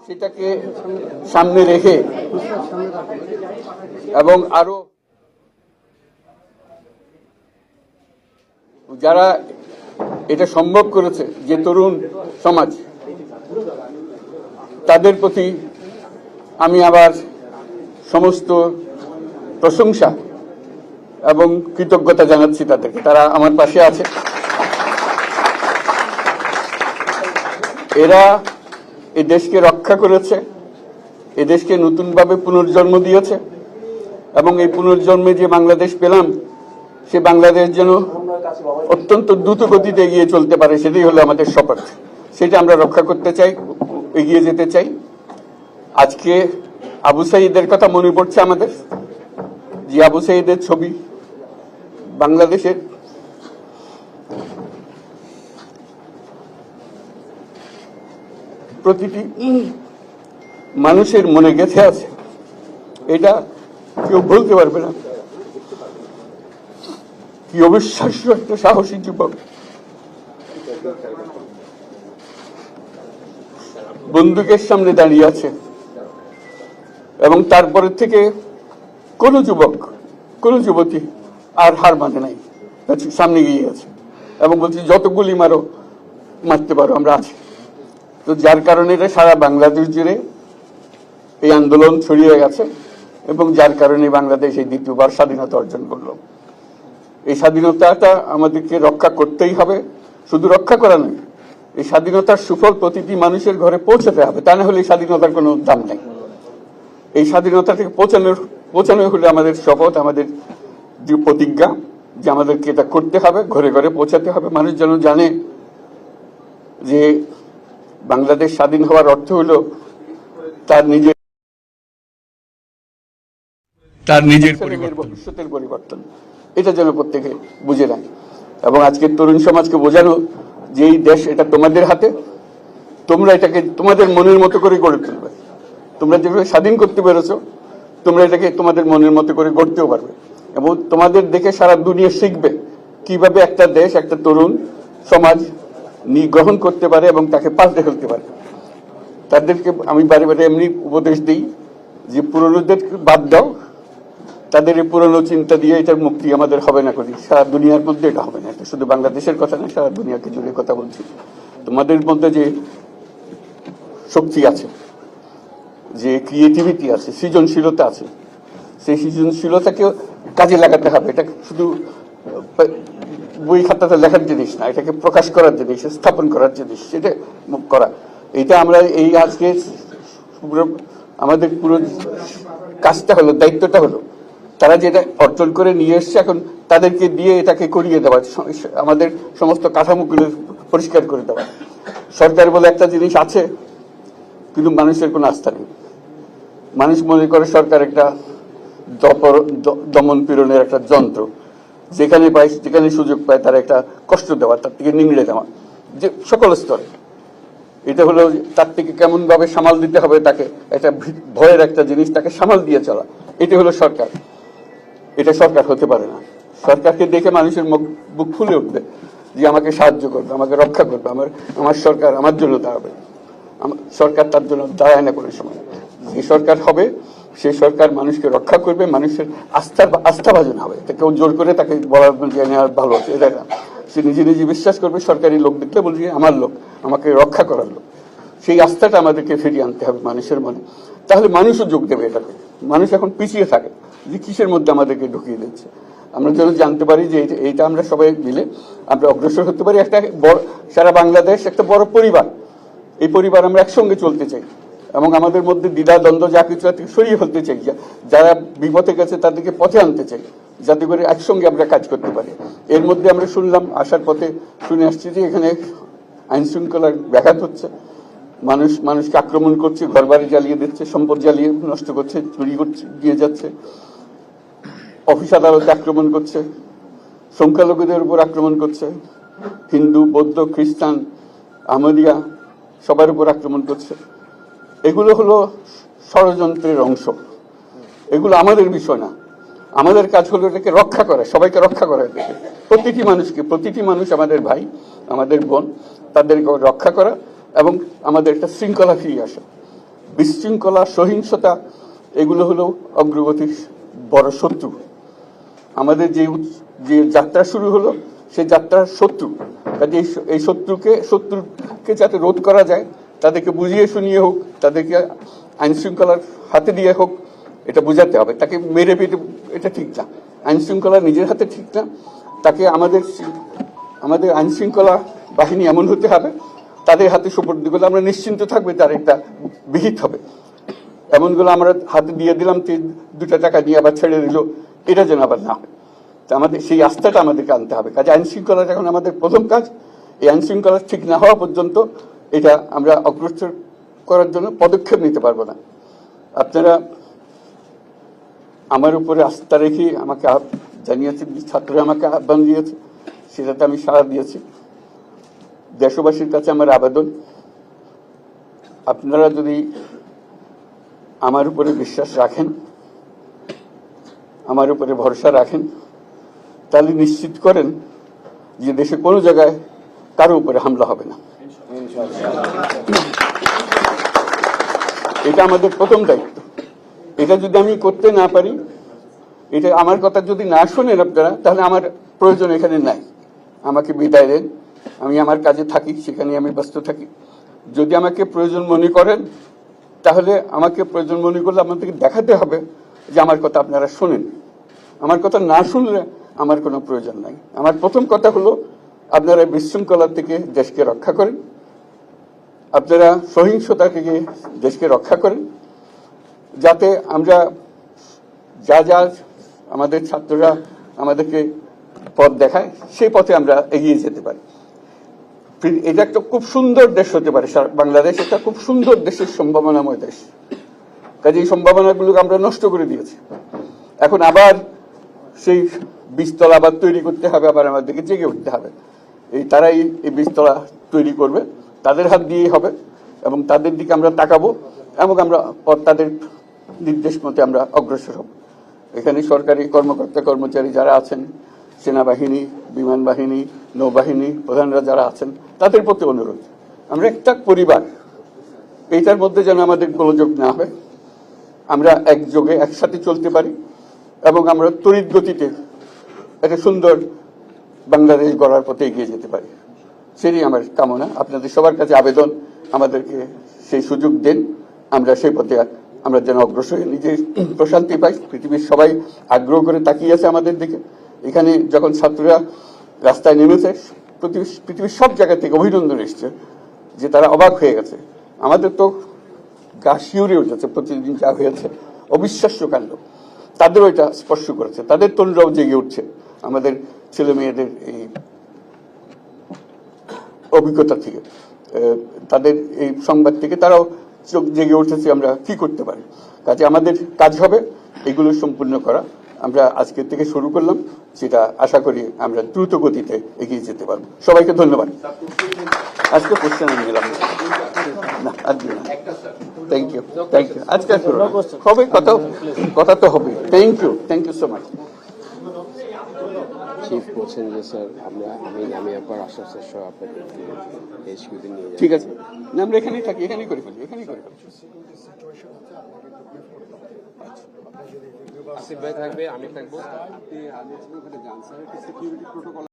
সেটাকে সামনে রেখে এবং আরো যারা এটা সম্ভব করেছে, যে তরুণ সমাজ, তাদের প্রতি আমি আবার সমস্ত প্রশংসা এবং কৃতজ্ঞতা জানাচ্ছি তাদেরকে। তারা আমার পাশে আছে। এরা এই দেশকে রক্ষা করেছে, এই দেশকে নতুনভাবে পুনর্জন্ম দিয়েছে এবং এই পুনর্জন্মে যে বাংলাদেশ পেলাম, সে বাংলাদেশ যেন অত্যন্ত দ্রুত গতিতে এগিয়ে চলতে পারে, সেটাই হলো আমাদের শপথ। সেটা আমরা রক্ষা করতে চাই, এগিয়ে যেতে চাই। আজকে আবু সাঈদের কথা মনে পড়ছে আমাদের, যে আবু সাঈদের ছবি বাংলাদেশের প্রতিটি মানুষের মনে গেঁথে আছে, এটা কেউ বলতে পারবে না। কি অবিশ্বাস্য একটা সাহসী যুবক, বন্দুকের সামনে দাঁড়িয়ে আছে এবং তারপরে থেকে কোন যুবক, কোন যুবতী আর হার মানে নাই, সামনে গিয়ে আছে এবং বলছি যত গুলি মারো, মারতে পারো, আমরা আছি। তো যার কারণে এটা সারা বাংলাদেশ জুড়ে এই আন্দোলন ছড়িয়ে গেছে এবং যার কারণে বাংলাদেশ এই দ্বিতীয়বার স্বাধীনতা অর্জন করলো। এই স্বাধীনতাটা আমাদেরকে রক্ষা করতেই হবে। শুধু রক্ষা করা নয়, এই স্বাধীনতার সুফল প্রতিটি মানুষের ঘরে পৌঁছাতে হবে, তা না হলে এই স্বাধীনতার কোনো দাম নেই। এই স্বাধীনতাটাকে পৌঁছানো হলে আমাদের শপথ, আমাদের যে প্রতিজ্ঞা, যে আমাদেরকে এটা করতে হবে, ঘরে ঘরে পৌঁছাতে হবে। মানুষ যেন জানে যে বাংলাদেশ স্বাধীন হওয়ার অর্থ হলো তার নিজের ভবিষ্যতের পরিবর্তন। এটা যেন প্রত্যেকে বুঝে নেয় এবং আজকের তরুণ সমাজকে বোঝানো যে এই দেশ, এটা তোমাদের হাতে, তোমরা এটাকে তোমাদের মনের মতো করে গড়ে তুলবে। তোমরা যেভাবে স্বাধীন করতে পেরেছো, তোমরা এটাকে তোমাদের মনের মতো করে গড়তেও পারবে এবং তোমাদের দেখে সারা দুনিয়া শিখবে কিভাবে একটা দেশ, একটা তরুণ সমাজ গ্রহণ করতে পারে এবং তাকে পাল্টে ফেলতে পারে। তাদেরকে আমি বারে বারে এমনি উপদেশ দিই যে পুরনোদের বাদ দাও, তাদের এই পুরনো চিন্তা দিয়ে এটার মুক্তি আমাদের হবে না করি, সারা দুনিয়ার মধ্যে এটা হবে না। এটা শুধু বাংলাদেশের কথা না, সারা দুনিয়াকে জুড়ে কথা বলছি। তোমাদের মধ্যে যে শক্তি আছে, যে ক্রিয়েটিভিটি আছে, সৃজনশীলতা আছে, সেই সৃজনশীলতাকে কাজে লাগাতে হবে। এটা শুধু বই খাতাতে লেখার জিনিস না, এটাকে প্রকাশ করার জিনিস, স্থাপন করার জিনিস, সেটা করা। এটা আমরা এই আজকে আমাদের পুরো কাজটা হলো, দায়িত্বটা হলো, তারা যেটা অর্জন করে নিয়ে এসছে এখন তাদেরকে দিয়ে এটাকে করিয়ে দেওয়া, আমাদের সমস্ত কাঠামোগুলো পরিষ্কার করে দেওয়া। সরকার বলে একটা জিনিস আছে, কিন্তু মানুষের কোনো আস্থা নেই। মানুষ মনে করে সরকার একটা দমন পীড়নের একটা যন্ত্র, যেখানে পায়, যেখানে সুযোগ পায় তার একটা কষ্ট দেওয়া, তার থেকে নিংড়ে দেওয়া, যে সকল স্তরে। এটা হলো তার থেকে কেমন ভাবে সামাল দিতে হবে, তাকে একটা ভয়ের একটা জিনিস, তাকে সামাল দিয়ে চলা, এটা হলো সরকার। এটা সরকার হতে পারে না। সরকারকে দেখে মানুষের বুক ফুলে উঠবে যে আমাকে সাহায্য করবে, আমাকে রক্ষা করবে, আমার সরকার আমার জন্য দাঁড়াবে। সরকার তার জন্য দাঁড়ায় না কোনো সময়। যে সরকার হবে, সেই সরকার মানুষকে রক্ষা করবে, মানুষের আস্থাভাজন হবে। কেউ জোর করে তাকে বলার ভালো আছে এটা না, সে নিজে নিজে বিশ্বাস করবে। সরকারি লোক দেখলে বলছে আমার লোক, আমাকে রক্ষা করার লোক। সেই আস্থাটা আমাদেরকে ফিরিয়ে আনতে হবে মানুষের মনে, তাহলে মানুষও যোগ দেবে এটাকে। মানুষ এখন পিছিয়ে থাকে যে কিসের মধ্যে আমাদেরকে ঢুকিয়ে দিচ্ছে। আমরা যেন জানতে পারি যে এইটা আমরা সবাই মিলে আমরা অগ্রসর হতে পারি। একটা বড়, সারা বাংলাদেশ একটা বড় পরিবার, এই পরিবার আমরা একসঙ্গে চলতে চাই এবং আমাদের মধ্যে দ্বিধা দ্বন্দ্ব যা কিছু সরিয়ে ফেলতে চাই। যারা বিপথে গেছে তাদেরকে পথে আনতে চাই, যাতে করে একসঙ্গে আমরা কাজ করতে পারি। এর মধ্যে আমরা শুনলাম, আসার পথে শুনে আসছি যে এখানে আইন শৃঙ্খলার ব্যাঘাত হচ্ছে, মানুষকে আক্রমণ করছে, ঘরবাড়ি জ্বালিয়ে দিচ্ছে, সম্পদ জ্বালিয়ে নষ্ট করছে, চুরি করছে, দিয়ে যাচ্ছে, অফিস আদালতে আক্রমণ করছে, সংখ্যালঘুদের উপর আক্রমণ করছে, হিন্দু, বৌদ্ধ, খ্রিস্টান, আহমদিয়া সবার উপর আক্রমণ করছে। এগুলো হলো ষড়যন্ত্রের অংশ। এগুলো আমাদের বিষয় না। আমাদের কাজ হলো এটাকে রক্ষা করা, সবাইকে রক্ষা করা, প্রতিটি মানুষকে, প্রতিটি মানুষ আমাদের ভাই, আমাদের বোন, তাদেরকে রক্ষা করা এবং আমাদের একটা শৃঙ্খলা ফিরিয়ে আসা। বিশৃঙ্খলা, সহিংসতা, এগুলো হলো অগ্রগতির বড় শত্রু। আমাদের যে যাত্রা শুরু হলো সেই যাত্রার শত্রু। কাজে এই শত্রুকে যাতে রোধ করা যায়, তাদেরকে বুঝিয়ে শুনিয়ে হোক, তাদেরকে আইন শৃঙ্খলার হাতে দিয়ে হোক, এটা বোঝাতে হবে। তাকে মেরে পেটে এটা ঠিক না, আইন শৃঙ্খলা নিজের হাতে ঠিক না। তাকে আমাদের আইন শৃঙ্খলা বাহিনী এমন হতে হবে, তাদের হাতে সুপর্দ করলে আমরা নিশ্চিন্ত থাকবে তার একটা বিহিত হবে। এমনগুলো আমরা হাতে দিয়ে দিলাম, 2 টাকা দিয়ে আবার ছেড়ে দিল, এটা যেন আবার না হয়। তা আমাদের সেই আস্থাটা আমাদেরকে আনতে হবে। কাজে আইন শৃঙ্খলা এখন আমাদের প্রথম কাজ। এই আইন শৃঙ্খলা ঠিক না হওয়া পর্যন্ত এটা আমরা অগ্রসর করার জন্য পদক্ষেপ নিতে পারবো না। আপনারা আমার উপরে আস্থা রেখে আমাকে জানিয়েছে, ছাত্ররা আমাকে আহ্বান দিয়েছে, সেটাতে আমি সাড়া দিয়েছি। দেশবাসীর কাছে আমার আবেদন, আপনারা যদি আমার উপরে বিশ্বাস রাখেন, আমার উপরে ভরসা রাখেন, তাহলে নিশ্চিত করেন যে দেশে কোনো জায়গায় কারো উপরে হামলা হবে না। এটা আমাদের প্রথম দায়িত্ব। এটা যদি আমি করতে না পারি, এটা আমার কথা যদি না শোনেন আপনারা, তাহলে আমার প্রয়োজন এখানে নাই। আমাকে বিদায় দেন, আমি আমার কাজে থাকি, সেখানে আমি ব্যস্ত থাকি। যদি আমাকে প্রয়োজন মনে করেন, তাহলে আমাকে প্রয়োজন মনে করলে আপনাদেরকে দেখাতে হবে যে আমার কথা আপনারা শোনেন। আমার কথা না শুনলে আমার কোনো প্রয়োজন নাই। আমার প্রথম কথা হলো, আপনারা বিশৃঙ্খলা থেকে দেশকে রক্ষা করেন, আপনারা সহিংসতা থেকে দেশকে রক্ষা করেন, যাতে আমরা যা আমাদের ছাত্ররা আমাদেরকে পথ দেখায়, সেই পথে আমরা এগিয়ে যেতে পারি। এটা একটা খুব সুন্দর দেশ হতে পারে বাংলাদেশ, একটা খুব সুন্দর দেশের সম্ভাবনাময় দেশ। কাজে এই সম্ভাবনাগুলোকে আমরা নষ্ট করে দিয়েছি। এখন আবার সেই বীজতলা আবার তৈরি করতে হবে, আবার আমাদেরকে জেগে উঠতে হবে। তারাই এই বীজতলা তৈরি করবে, তাদের হাত দিয়েই হবে, এবং তাদের দিকে আমরা তাকাবো, এবং আমরা তাদের নির্দেশ মতে আমরা অগ্রসর হব। এখানে সরকারি কর্মকর্তা কর্মচারী যারা আছেন, সেনাবাহিনী, বিমান বাহিনী, নৌবাহিনী প্রধানরা যারা আছেন, তাদের প্রতি অনুরোধ, আমরা একটা পরিবার, এইটার মধ্যে যেন আমাদের গোলযোগ না হয়, আমরা একযোগে একসাথে চলতে পারি, এবং আমরা তড়িৎ গতিতে একটা সুন্দর বাংলাদেশ গড়ার পথে এগিয়ে যেতে পারি। সেটাই আমার কামনা। আপনাদের সবার কাছে আবেদন, আমাদেরকে সেই সুযোগ দেন, আমরা সেই পথে আমরা যেন অগ্রসর হয়ে নিজের প্রশান্তি পাই। পৃথিবীর সবাই আগ্রহ করে তাকিয়ে আছে আমাদের দিকে। এখানে যখন ছাত্ররা রাস্তায় নেমেছে, পৃথিবীর সব জায়গা থেকে অভিনন্দন এসছে, যে তারা অবাক হয়ে গেছে। আমাদের তো গা শিউরে উঠেছে, প্রতিদিন যা হয়েছে অবিশ্বাস্য কাণ্ড। তাদেরও এটা স্পর্শ করেছে, তাদের তরুণরাও জেগে উঠছে আমাদের ছেলে মেয়েদের এই অভিজ্ঞতা থেকে, তাদের এই সংবাদ থেকে তারাও চোখ জেগে উঠেছে আমরা কি করতে পারি। কাজে আমাদের কাজ হবে এগুলো সম্পূর্ণ করা। আমরা আজকের থেকে শুরু করলাম, সেটা আশা করি আমরা দ্রুত গতিতে এগিয়ে যেতে পারবো। সবাইকে ধন্যবাদ। আজকে কোশ্চেন আমি দিলাম না, আজকে না। Thank you. আজকে হবে কথা তো হবে। Thank you so much. Chief বলছেন যে স্যার আমি একবার আসার সহ আপনাকে HQ-তে নিয়ে যাই। ঠিক আছে, না আমরা এখানেই থাকি, এখানেই করে ফেলি। আসিফ ভাই থাকবে, আমি থাকবো।